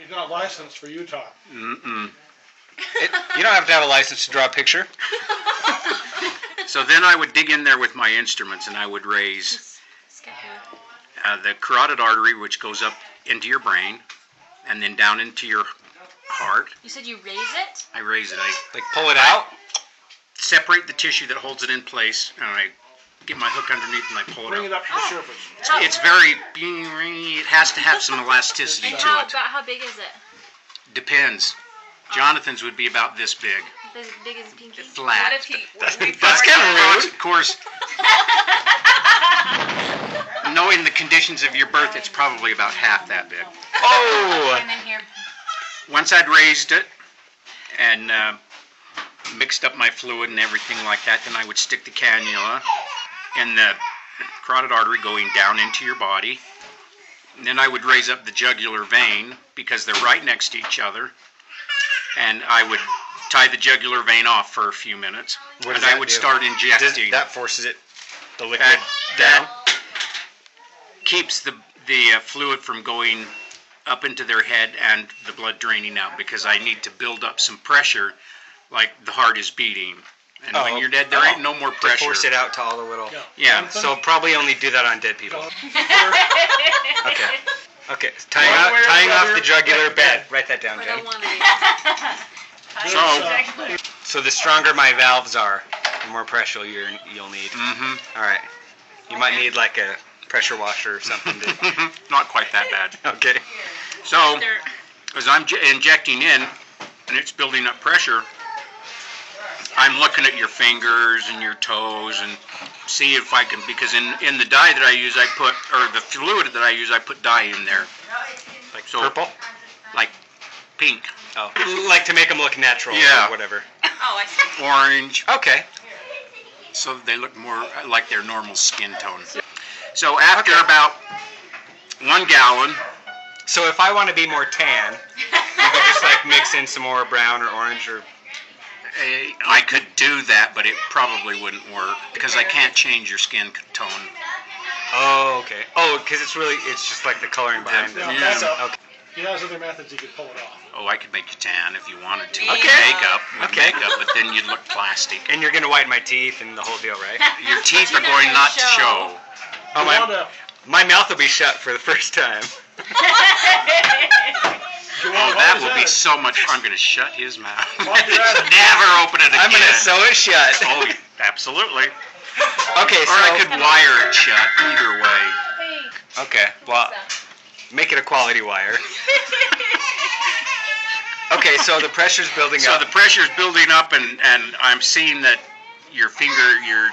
He's not licensed for Utah. Mm-mm. You don't have to have a license to draw a picture. So then I would dig in there with my instruments and I would raise the carotid artery, which goes up into your brain and then down into your heart. You said you raise it? I raise it. I Like pull it out? separate the tissue that holds it in place and I get my hook underneath and I pull it Bring it up. up to the surface. It's very, it has to have some elasticity to it. About how big is it? Depends. Jonathan's would be about this big. As big as pinky? Flat. What if he? That's kind of rude. Of course, knowing the conditions of your birth, it's probably about half that big. Oh! And then here. Once I'd raised it and mixed up my fluid and everything like that, then I would stick the cannula in the carotid artery going down into your body. And then I would raise up the jugular vein because they're right next to each other. And I would tie the jugular vein off for a few minutes. What does and I that would do? start injecting. That forces it, the liquid That down? keeps the fluid from going up into their head and the blood draining out because I need to build up some pressure like the heart is beating. And when you're dead, there ain't no more To pressure. force it out to all the little... Yeah. So probably only do that on dead people. Okay. Okay. One way or Tying the off other. the jugular bed. Write that down, I Jen. don't want to. So the stronger my valves are, the more pressure you'll need. Mm-hmm. All right. You might need like a pressure washer or something. Not quite that bad. Okay. So, as I'm injecting in and it's building up pressure, I'm looking at your fingers and your toes and see if I can, because in the dye that I use, I put, or the fluid that I use, I put dye in there. Like So- purple? Like pink, Oh. Like to make them look natural Yeah. or whatever. Oh, I see. orange, Okay. so they look more like their normal skin tone. So after about 1 gallon, So if I want to be more tan, you could just like mix in some more brown or orange or... I could do that, but it probably wouldn't work because I can't change your skin tone. Oh, okay. Oh, because it's just like the coloring behind it. Yeah. Yeah. Okay. He has other methods he could pull it off. Oh, I could make you tan if you wanted to. Okay. With Okay. makeup, but then you'd look plastic. And you're going to whiten my teeth and the whole deal, right? Your teeth are going not to show. Oh, You wanna- my mouth will be shut for the first time. you Oh, want- that what will was be so much fun. I'm going to shut his mouth. Why do that? Never open it again. I'm going to sew it shut. Oh, absolutely. Okay, Or I could wire it shut. Either way. Okay, well, make it a quality wire. Okay, so the pressure's building So up. the pressure's building up, and I'm seeing that your fingernails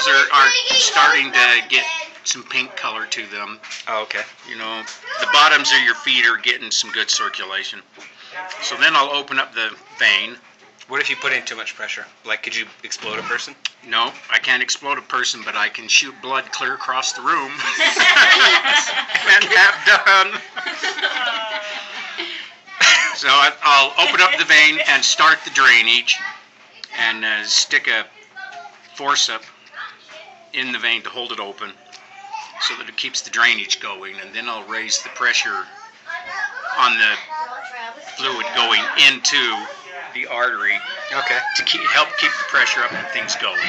are starting to get some pink color to them. Oh, okay. You know, the bottoms of your feet are getting some good circulation. So then I'll open up the vein. What if you put in too much pressure? Like, could you explode a person? No, I can't explode a person, but I can shoot blood clear across the room. And have done. So I'll open up the vein and start the drainage and stick a forceps in the vein to hold it open so that it keeps the drainage going, and then I'll raise the pressure on the fluid going into the artery Okay. to help keep the pressure up and things going.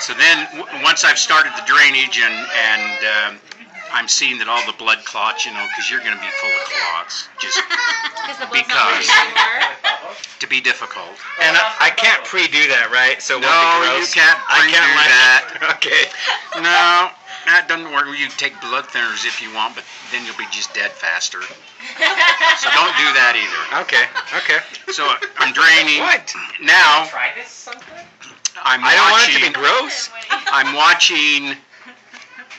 So then, once I've started the drainage and I'm seeing that all the blood clots, you know, because you're going to be full of clots, just The blood's not because moving anymore. to be difficult. And I can't pre-do that, right? So it won't No, be you gross? can't I can't pre-do let that. Okay. No, that doesn't work. You can take blood thinners if you want, but then you'll be just dead faster. So don't do that either. Okay. Okay. So I'm draining. What? Now Try this sometime? I'm I don't want it to watching. be gross. I'm watching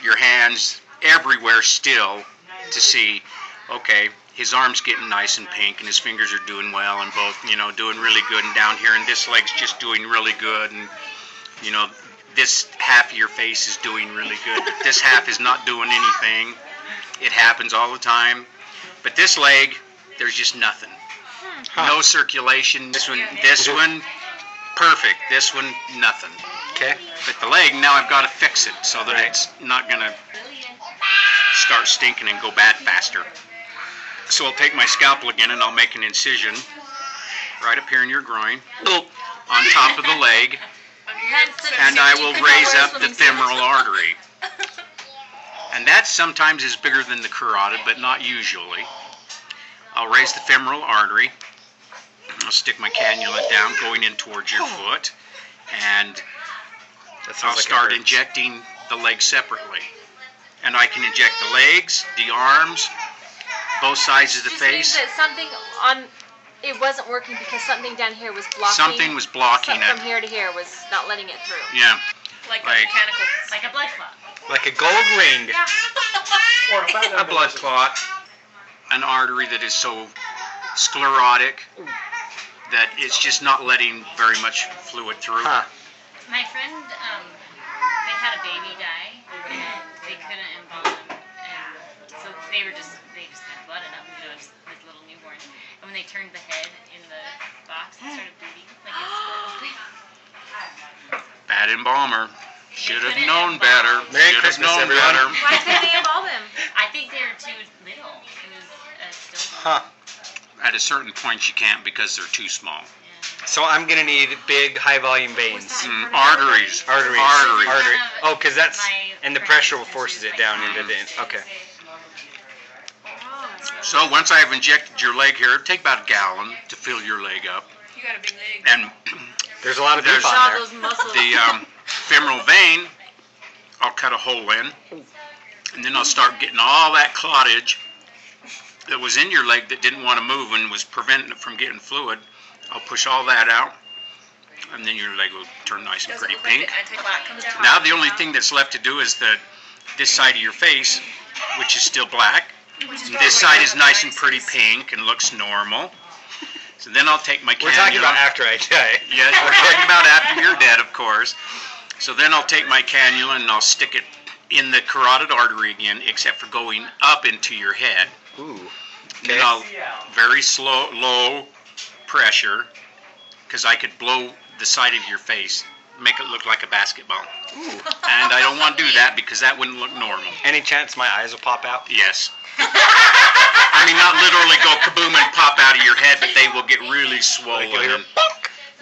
your hands everywhere still to see, okay, his arm's getting nice and pink and his fingers are doing well and both, you know, doing really good, and down here and this leg's just doing really good, and, you know, this half of your face is doing really good, but this half is not doing anything. It happens all the time. But this leg, there's just nothing. No circulation. This one, perfect. This one, nothing. Okay. But the leg, now I've got to fix it so that Right. it's not going to start stinking and go bad faster. So I'll take my scalpel again and I'll make an incision right up here in your groin, on top of the leg, and I will raise up the femoral artery. And that sometimes is bigger than the carotid, but not usually. I'll raise the femoral artery. I'll stick my cannula down going in towards your foot, and I'll start injecting the legs separately. And I can inject the legs, the arms, both sides of the Just means face. that something on it wasn't working because something down here was blocking. Something was blocking something it. from here to here was not letting it through. Yeah. Like a Like- mechanical, like a blood clot. Like a gold ring. Or a fat A blood embolism. clot. An artery that is so sclerotic that it's just not letting very much fluid through. Huh. My friend, they had a baby die, and they couldn't embalm him, and so they just had blood in him, you know, it's his little newborn. And when they turned the head in the box, it started bleeding, like it's Bad embalmer. Should have couldn't known embalm. better. Merry Should have Christmas, known everyone. better. Why couldn't they embalm him? I think they were too little. It was still. Huh. At a certain point you can't because they're too small. So I'm gonna need big, high volume veins. What's that? Arteries. Arteries. Arteries. Artery. Oh, because that's My and the friend, pressure will she forces was it down like, into the. Okay. So once I've injected your leg here, it'll take about a gallon to fill your leg up. You got a big leg. And There's a lot of There's- beef Saw on there. those muscles. the femoral vein, I'll cut a hole in, and then I'll start getting all that clottage that was in your leg that didn't want to move and was preventing it from getting fluid. I'll push all that out, and then your leg will turn nice and pretty pink. Now the only thing that's left to do is this side of your face, which is still black. This side is nice and pretty pink and looks normal. So then I'll take my cannula. We're talking about after I die. Yes, we're talking about after you're dead, of course. So then I'll take my cannula and I'll stick it in the carotid artery again, except for going up into your head. Ooh. Then I'll very slow, low pressure, because I could blow the side of your face, make it look like a basketball. Ooh. And I don't want to do that because that wouldn't look normal. Any chance my eyes will pop out? Yes. I mean, not literally go kaboom and pop out of your head, but they will get really swollen. Like you'll hear And,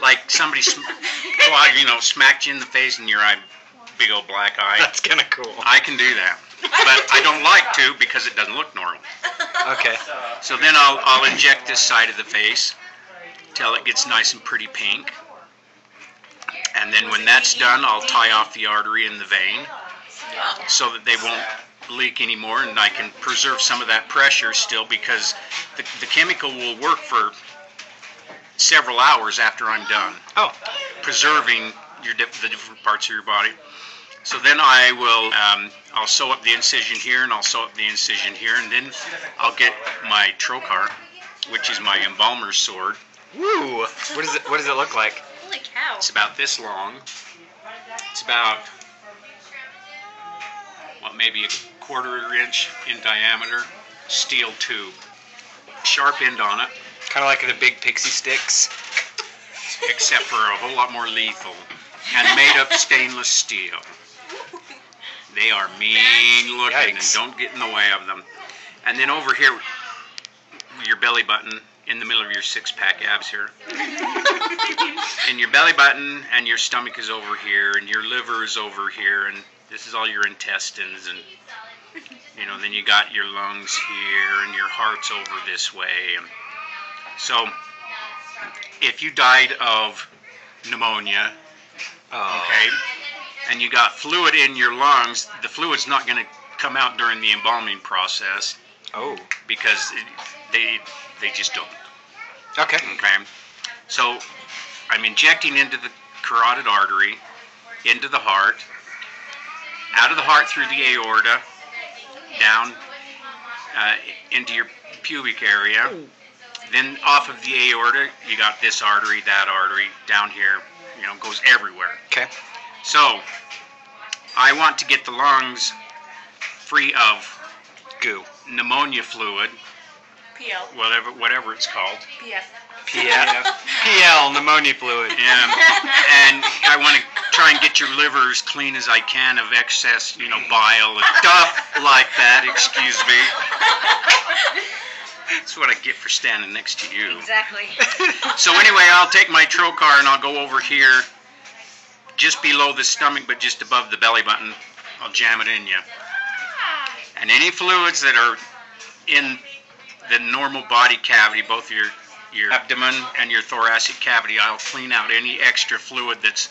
like somebody, smacked you in the face and your eye, big old black eye. That's kind of cool. I can do that. But I don't like to because it doesn't look normal. Okay. So then I'll inject this side of the face till it gets nice and pretty pink. And then when that's done, I'll tie off the artery and the vein so that they won't leak anymore, and I can preserve some of that pressure still, because the chemical will work for several hours after I'm done, Oh. preserving the different parts of your body. So then I will, I'll sew up the incision here, and I'll sew up the incision here, and then I'll get my trocar, which is my embalmer's sword. Woo. What does it look like? Holy cow. It's about this long. It's about, maybe a quarter-inch in diameter, steel tube. Sharp end on it, Kind of like the big pixie sticks. except for a whole lot more lethal, and made of stainless steel. They are mean looking, and Yikes. don't get in the way of them. And then over here, your belly button, in the middle of your six-pack abs here. And your belly button and your stomach is over here, and your liver is over here, and this is all your intestines, and then you got your lungs here, and your heart's over this way. And so, if you died of pneumonia, Oh. okay, and you got fluid in your lungs, the fluid's not going to come out during the embalming process Oh. because they just don't. Okay. Okay, so I'm injecting into the carotid artery, into the heart, out of the heart through the aorta, down into your pubic area, then off of the aorta, you got this artery, that artery, down here, goes everywhere. Okay. So, I want to get the lungs free of Goo. pneumonia fluid, PL. whatever it's called. PF. PL. PL. Pneumonia fluid. And I want to try and get your liver as clean as I can of excess, bile and stuff like that. Excuse me. That's what I get for standing next to you. Exactly. So anyway, I'll take my trocar and I'll go over here, just below the stomach, but just above the belly button. I'll jam it in you. And any fluids that are in the normal body cavity, both your abdomen and your thoracic cavity, I'll clean out any extra fluid that's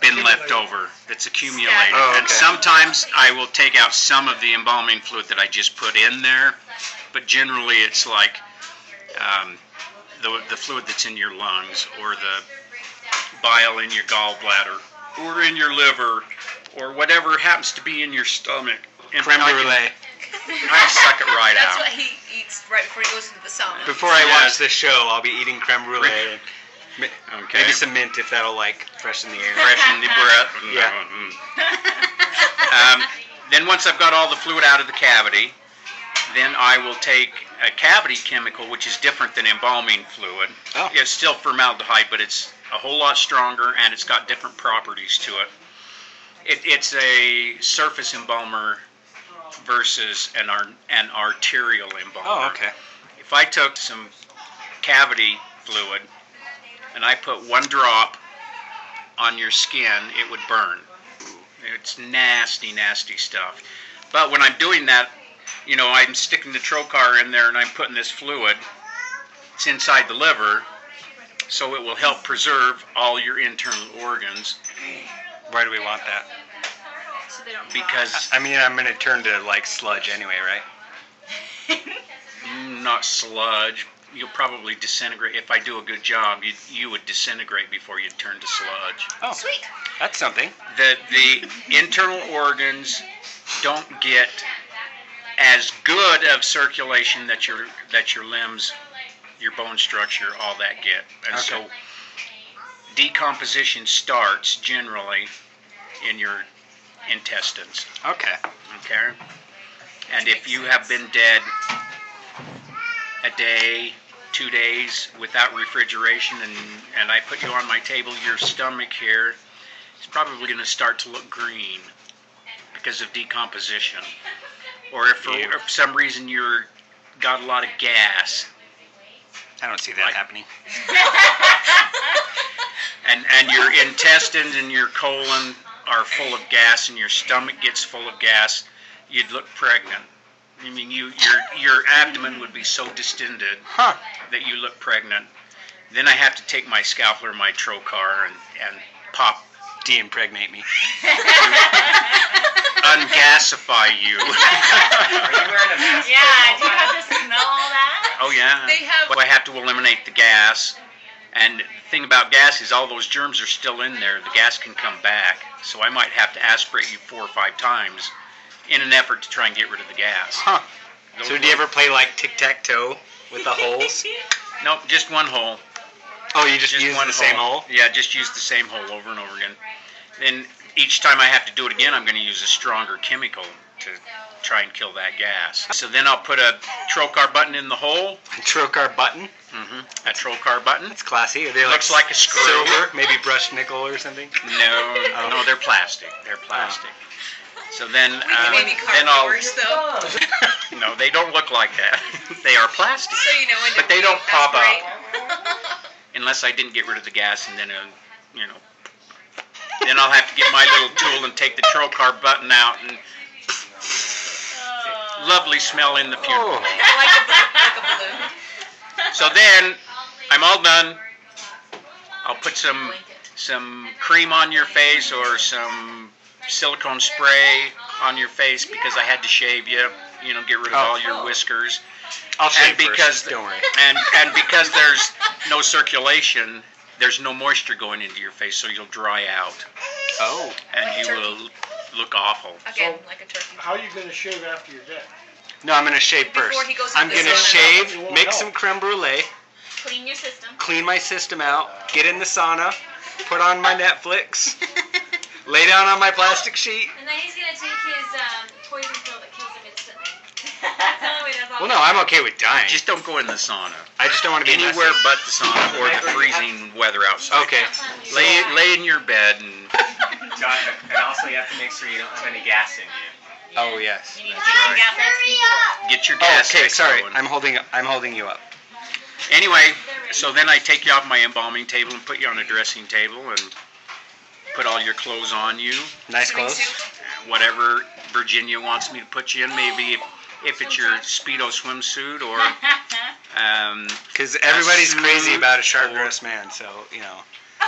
been left over, that's accumulated. Oh, okay. And sometimes I will take out some of the embalming fluid that I just put in there, but generally it's like the fluid that's in your lungs, or the bile in your gallbladder, or in your liver, or whatever happens to be in your stomach. And Creme brulee. I suck it right That's out. what he eats right before he goes into the sauna. Before I watch this show, I'll be eating creme brulee. And Okay. maybe some mint if that'll freshen the air. Freshen the breath. Yeah. Then once I've got all the fluid out of the cavity, then I will take a cavity chemical, which is different than embalming fluid. Oh. It's still formaldehyde, but it's a whole lot stronger, and it's got different properties to it. It's a surface embalmer versus an arterial embalmer. Oh, okay. If I took some cavity fluid and I put one drop on your skin, it would burn. It's nasty, nasty stuff. But when I'm doing that, I'm sticking the trocar in there and I'm putting this fluid. It's inside the liver, so it will help preserve all your internal organs. Why do we want that? So they don't Because I mean, I'm going to turn to sludge anyway, right? not sludge. You'll probably disintegrate. If I do a good job, you would disintegrate before you'd turn to sludge. Oh, Sweet. that's something. The internal organs don't get as good of circulation that your limbs, your bone structure, all that get. And so decomposition starts generally in your intestines. Okay. Okay? And if you have been dead a day, 2 days without refrigeration, and I put you on my table, your stomach here is probably going to start to look green because of decomposition. Or if for some reason you're got a lot of gas. I don't see that happening. And your intestines and your colon are full of gas, and your stomach gets full of gas, you'd look pregnant. I mean, your abdomen would be so distended that you look pregnant. Then I have to take my scalpel or my trocar and pop, De-impregnate me. ungasify you. Are you wearing a mask? Yeah, do you have to smell all that? Oh yeah. They have- Well, I have to eliminate the gas. And the thing about gas is all those germs are still in there. The gas can come back. So I might have to aspirate you 4 or 5 times in an effort to try and get rid of the gas. So do you ever play tic-tac-toe with the holes? No, just one hole. Oh, you just use one the same hole? Yeah, just use the same hole over and over again. Then each time I have to do it again, I'm going to use a stronger chemical to try and kill that gas. So then I'll put a trocar button in the hole. Trocar button? A trocar button. That's classy. Are they Looks like a screw. silver? Maybe brushed nickel or something? No, they're plastic. They're plastic. So then, Maybe then I'll. carnivores, though. No, they don't look like that. They are plastic. So you know when to But they don't pop up. aspirate. Unless I didn't get rid of the gas, and then, then I'll have to get my little tool and take the trocar button out, and lovely smell in the funeral home. like a balloon. So then, I'm all done. I'll put some cream on your face or some silicone spray on your face because I had to shave you, get rid of all your whiskers. I'll shave And because first. Don't worry. and because there's no circulation, there's no moisture going into your face, so you'll dry out Oh. and you will look awful. Again, like a turkey. How are you going to shave after you're dead? No, I'm going to shave first. Before he goes I'm into going to the shave, sauna. It won't make help. some creme brulee, Clean your system. clean my system out, get in the sauna, put on my Netflix, lay down on my plastic sheet. And then he's gonna take his poison pill that kills him instantly. That's the only way that's all Well, no, I'm okay with dying. Just don't go in the sauna. I just don't want to be Anywhere messy. but the sauna or the freezing weather outside. Okay. Lay in your bed and John, and also you have to make sure you don't have any gas in you. Oh yes. You need to That's get some right. gas X before. get your Oh, gas. okay. X Sorry, going. I'm holding you up. Anyway, so then I take you off my embalming table and put you on a dressing table and put all your clothes on you. Nice Swimming clothes. suit. Whatever Virginia wants me to put you in. Maybe if it's your Speedo swimsuit or Because everybody's suit crazy about a sharp or- dressed man, so you know.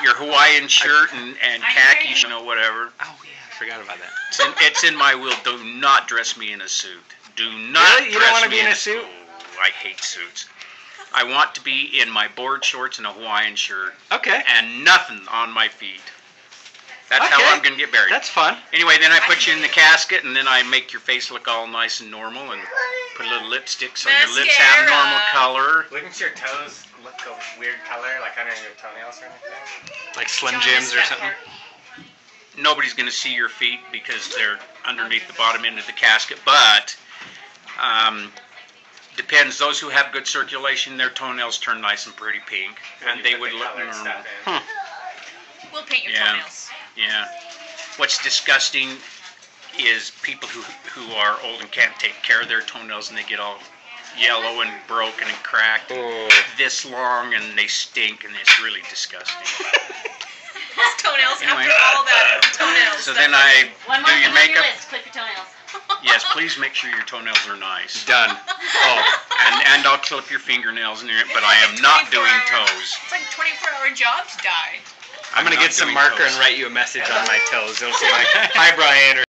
your Hawaiian shirt and khakis, you know, whatever. Oh yeah, I forgot about that. It's in my will. Do not dress me in a suit. Do not. Really? You don't dress wanna me be in a suit? Oh, I hate suits. I want to be in my board shorts and a Hawaiian shirt Okay. and nothing on my feet. That's how Okay. I'm gonna get buried. That's fun. Anyway, then I put you in the casket, and then I make your face look all nice and normal, and put a little lipstick so your lips have normal Mascara. color. Wouldn't your toes look a weird color, like under your toenails or anything? Like Slim John Jims missed or that something. part. Nobody's gonna see your feet because they're underneath the bottom end of the casket, but depends. Those who have good circulation, their toenails turn nice and pretty pink, and they would look colored normal. stuff in. We'll paint your Yeah. toenails. Yeah. What's disgusting is people who are old and can't take care of their toenails, and they get all yellow and broken and cracked, Oh. this long, and they stink, and it's really disgusting. Toenails. Anyway. After all that, toenails. So then I One more do your thing on your makeup. list. Clip your toenails. Yes, please make sure your toenails are nice. Done. Oh. And I'll clip your fingernails in it, but I am not doing toes. It's like a 24-hour job to die. I'm gonna not get some doing marker toes. and write you a message on my toes. It'll say like, "Hi Brian," or